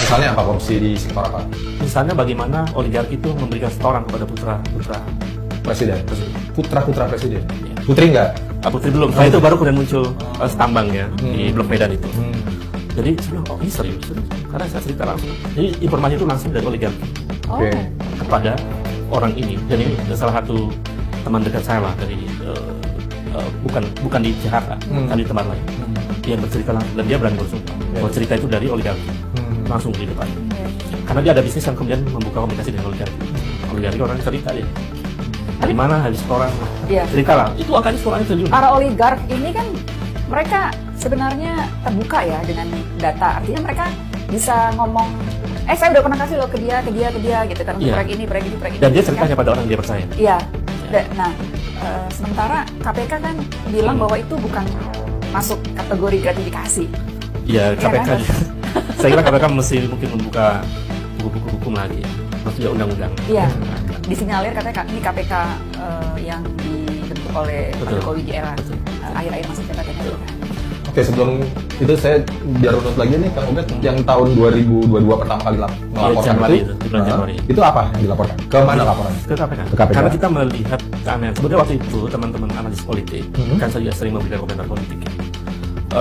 Misalnya apa korupsi di sektor apa? Misalnya bagaimana oligarki itu memberikan setoran kepada putra Presiden. Putra presiden. Ya. Putri nggak? Putri belum. Setelah itu baru kemudian muncul Stambang ya di Blok Medan itu. Jadi saya bilang, oh ini serius. Karena saya cerita langsung. Jadi informasi itu langsung dari oligarki Oke. kepada orang ini. Dan ini salah satu teman dekat saya lah dari bukan di Jakarta, tapi di tempat lain. Dia bercerita langsung dan dia berani bersumpah. Bahwa cerita itu dari oligarki langsung di depan. Karena dia ada bisnis yang kemudian membuka komunikasi dengan oligarki. Oligarki orang cerita ya. Dari mana habis setoran? Cerita lah. Itu angkanya setorannya triliun. Para oligark ini kan mereka sebenarnya terbuka ya dengan data. Artinya mereka bisa ngomong, saya udah pernah kasih loh ke dia gitu kan untuk proyek ini. Dan dia ceritanya pada orang yang dia percaya. Iya. Nah, sementara KPK kan bilang bahwa itu bukan masuk kategori gratifikasi. Iya, KPK. kan? Saya kira KPK mesti mungkin membuka buku-buku hukum lagi. Maksudnya undang-undang. Iya. Disinyalir katanya ini KPK yang dibentuk oleh Pak Jokowi di era akhir-akhir masa jabatannya. Oke, sebelum itu saya biar runut lagi nih Kang Ubed, yang tahun 2022 pertama kali melaporkan Januari itu, di bulan Januari. itu apa yang dilaporkan? Ke mana laporannya? Ke KPK. Ke KPK. Karena kita melihat keanehan. Sebenarnya waktu itu teman-teman analis politik kan saya juga sering memberikan komentar politik.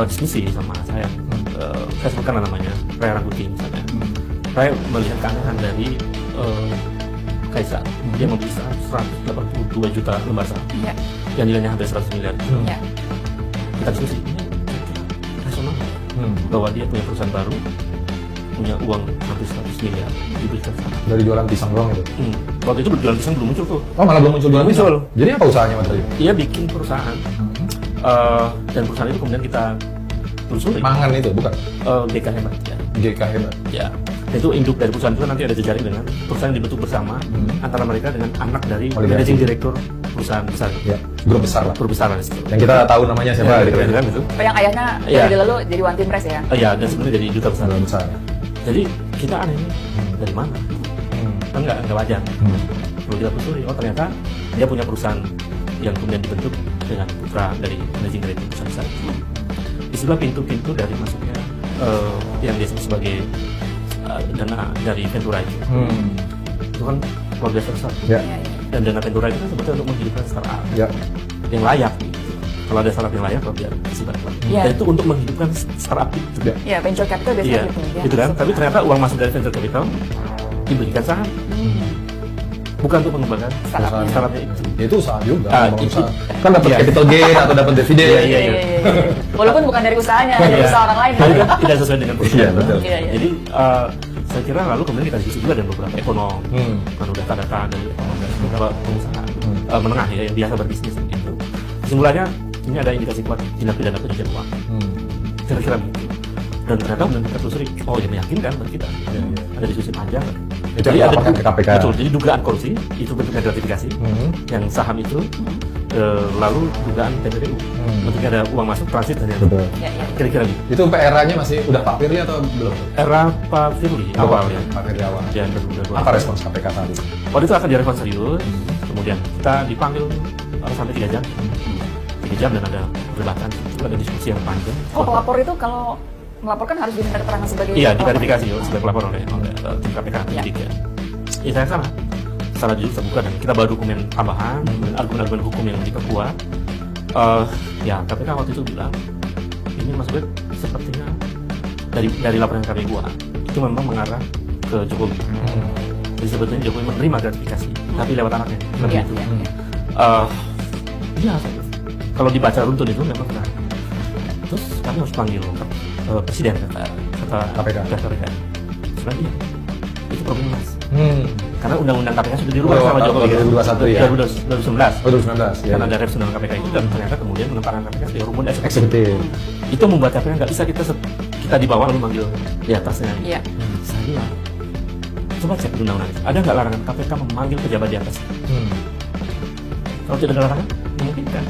Diskusi sama saya. Saya sebutkan namanya Ray Rangkuti misalnya. Ray melihat keanehan dari Kaisar. Dia membeli 182 juta lembar saham. Yang nilainya hampir 100 miliar. Kita diskusi. Rasional bahwa dia punya perusahaan baru, punya uang hampir 100 miliar diberikan saham. Dari jualan pisang doang itu? Waktu itu jualan pisang belum muncul tuh. Oh, malah belum muncul jualan pisang? Muncul. Jadi apa usahanya Mas Ray? Dia bikin perusahaan. Dan perusahaan itu kemudian kita telusuri. Mangan itu, bukan? GK Hebat ya. GK Hebat? Ya. Itu induk dari perusahaan itu nanti ada jejaring dengan perusahaan yang dibentuk bersama antara mereka dengan anak dari managing direktur perusahaan besar. Ya, grup besar lah. Grup besar lah di situ. Yang kita tahu namanya siapa gitu kan? Gitu. Yang ayahnya dari lalu jadi One Team Press ya? Iya, dan sebenarnya jadi duta besar. Besar. Jadi kita aneh ini dari mana? Kan nggak wajar. Perlu kita telusuri. Oh ternyata dia punya perusahaan yang kemudian dibentuk dengan putra dari managing direktur perusahaan besar. Disitulah pintu-pintu dari masuknya yang disebut sebagai dana dari Ventura itu. Itu kan luar biasa besar. Dan dana Ventura itu kan sebetulnya untuk menghidupkan startup yang layak. Kalau ada startup yang layak, kalau biar isi bantuan. Dan itu untuk menghidupkan startup itu. Ya, venture capital biasanya gitu. Gitu kan. Tapi ternyata uang masuk dari venture capital diberikan saham. Bukan untuk mengembangkan startupnya itu. Ya, itu usaha juga. Itu. Kan dapat capital gain atau dapat dividen. Iya. Walaupun bukan dari usahanya, dari usaha orang lain. Tapi kan tidak sesuai dengan Iya, betul. Jadi saya kira lalu kemudian kita diskusi juga dengan beberapa ekonom, kan data-data dari ekonom dan beberapa pengusaha menengah ya yang biasa berbisnis gitu. Kesimpulannya ini ada indikasi kuat tindak pidana pencucian uang. Kira-kira begitu. Dan ternyata kemudian kita telusuri, oh ya meyakinkan bagi kita. Ada diskusi panjang. Itu Jadi yang ada ke KPK. Betul, jadi dugaan korupsi itu bentuknya gratifikasi. Yang saham itu lalu dugaan TPPU. Bentuknya ada uang masuk transit dan yang Betul. kira-kira gitu. Itu era-nya masih udah Pak Firly atau belum? Era Pak Firly awal ya. Pak Firly awal. Dan Apa respons KPK saat itu? waktu itu akan direspon serius. Kemudian kita dipanggil sampai 3 jam. 3 jam dan ada perdebatan, itu ada diskusi yang panjang. Pelapor itu kalau melaporkan harus diminta keterangan sebagai Iya, diverifikasi sebagai pelapor oleh tim KPK penyidik ya. Ya saya sama. Secara jujur terbuka dan kita bawa dokumen tambahan, argumen-argumen hukum yang diperkuat. Ya KPK waktu itu bilang ini Mas Ubed sepertinya dari laporan yang kami buat itu memang mengarah ke Jokowi. Jadi sebetulnya Jokowi menerima gratifikasi, tapi lewat anaknya. Begitu. Iya. Kalau dibaca runtun itu memang benar. Terus kami harus panggil presiden kata KPK. Sebenarnya itu problem Mas. Karena undang-undang KPK sudah dirubah sama Jokowi 2021 ya. 2019. Oh, 2019 ya. Karena ada revisi undang KPK itu dan ternyata kemudian penempatan KPK sebagai rumpun Eksekutif. Itu membuat KPK nggak bisa kita di bawah lalu manggil di atasnya. Iya. Saya bilang, coba cek di undang-undang itu. Ada nggak larangan KPK memanggil pejabat di atas? Kalau tidak ada larangan, memungkinkan.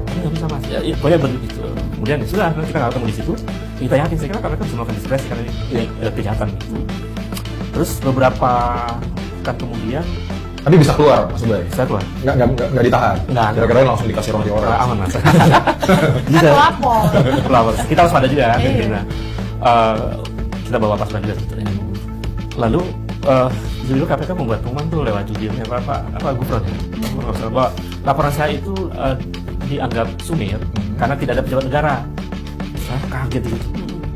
Ini nggak bisa Mas. Ya, pokoknya begitu. Kemudian ya sudah, kita nggak ketemu di situ. Kita yakin, saya kira KPK bisa melakukan diskresi karena ini kejahatan. Terus beberapa pekan kemudian Tapi bisa keluar Mas Ubed? saya keluar. Nggak ditahan? Nggak. Kira-kira langsung dikasih roti orang? Aman Mas. Kan pelapor. Pelapor. Kita harus pada juga kan. Kita kita bawa pas juga sebetulnya. Lalu dulu KPK membuat pengumuman tuh lewat jubirnya apa Gufron ya, bahwa laporan saya itu dianggap sumir karena tidak ada pejabat negara. Saya kaget gitu,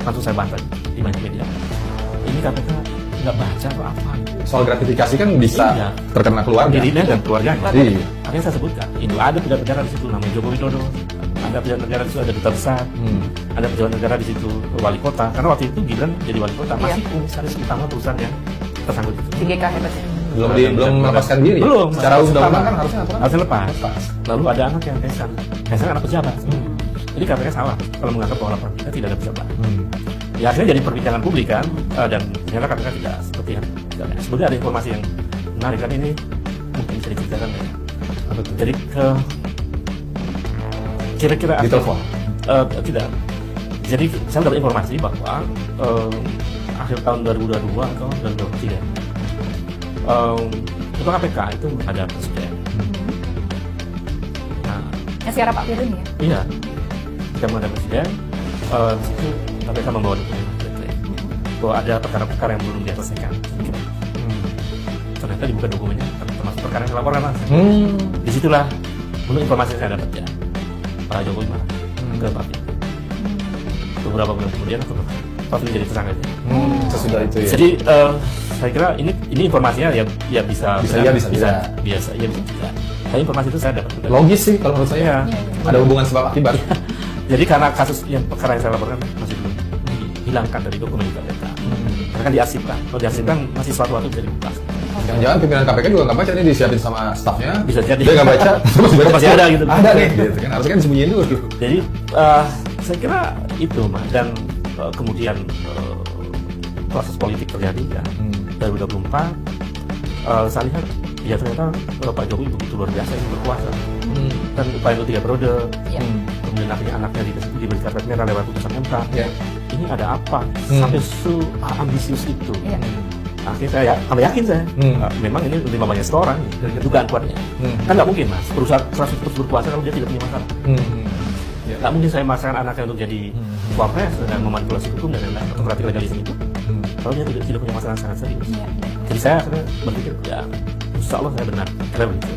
langsung saya bantah di banyak media. Ini KPK nggak baca atau apa? Soal gratifikasi kan bisa Iya. terkena keluarga. Dirinya dan keluarganya. Iya. Akhirnya saya sebutkan, itu ada pejabat negara di situ namanya Joko Widodo, ada pejabat negara di situ, ada duta besar, ada pejabat negara di situ, wali kota. Karena waktu itu Gibran jadi wali kota, masih komisaris utama perusahaan yang tersangkut itu. 3K hebatnya. Belum melepaskan diri. Belum. Secara undang-undang kan harusnya apa? Harusnya lepas. Lalu ada anak yang Kaisang anak pejabat. Jadi KPK salah kalau menganggap bahwa laporan kita tidak ada pejabat. Ya akhirnya jadi perbincangan publik kan, dan ternyata KPK tidak seperti yang sebetulnya ada informasi yang menarik kan, ini mungkin bisa diceritakan ya. Jadi kira-kira Di telepon? Tidak. Jadi saya dapat informasi bahwa akhir tahun 2022 atau 2023 itu KPK itu ada presiden. Nah, Yang siara Pak Firly ya? iya, kita menghadap presiden, di situ KPK membawa dokumen bahwa ada perkara-perkara yang belum diselesaikan. Ternyata dibuka dokumennya, termasuk perkara yang dilaporkan mas. Disitulah menurut informasi yang saya dapat ya, Pak Jokowi marah ke Pak Firly. Beberapa bulan kemudian Pak Firly jadi tersangka. Sesudah itu ya. Jadi saya kira ini informasinya ya bisa Bisa iya, bisa biasa iya bisa tidak. Tapi informasi itu saya dapat dari- Logis sih kalau menurut saya. Iya. Ada hubungan sebab akibat. Jadi karena kasus yang perkara yang saya laporkan masih belum dihilangkan dari dokumen KPK. Karena kan diarsipkan. Kalau diarsipkan masih suatu waktu bisa dibuka. Jangan-jangan pimpinan KPK juga nggak baca nih, disiapin sama stafnya. Bisa jadi. Dia nggak baca, terus baca. Masih ada gitu. Ada nih, gitu kan. Harusnya kan disembunyiin dulu. Jadi saya kira itu Mas, dan kemudian proses politik terjadi ya 2024. Saya lihat ya ternyata Pak Jokowi begitu luar biasa ini berkuasa, dan upaya untuk 3 periode. Iya. Kemudian akhirnya anaknya diberi karpet merah lewat putusan MK. Ya. Ini ada apa sampai ambisius itu? Iya. Akhirnya saya tambah yakin saya, memang ini 5 banyak setoran, dugaan kuatnya. Kan nggak mungkin mas, perusahaan terus berkuasa kalau dia tidak punya masalah. Nggak mungkin saya memaksakan anaknya untuk jadi wapres dan memanipulasi hukum dan lain-lain atau praktik legalisme itu kalau dia tidak punya masalah sangat serius. Iya. Jadi saya akhirnya berpikir ya, insya Allah saya benar. Karena begitu.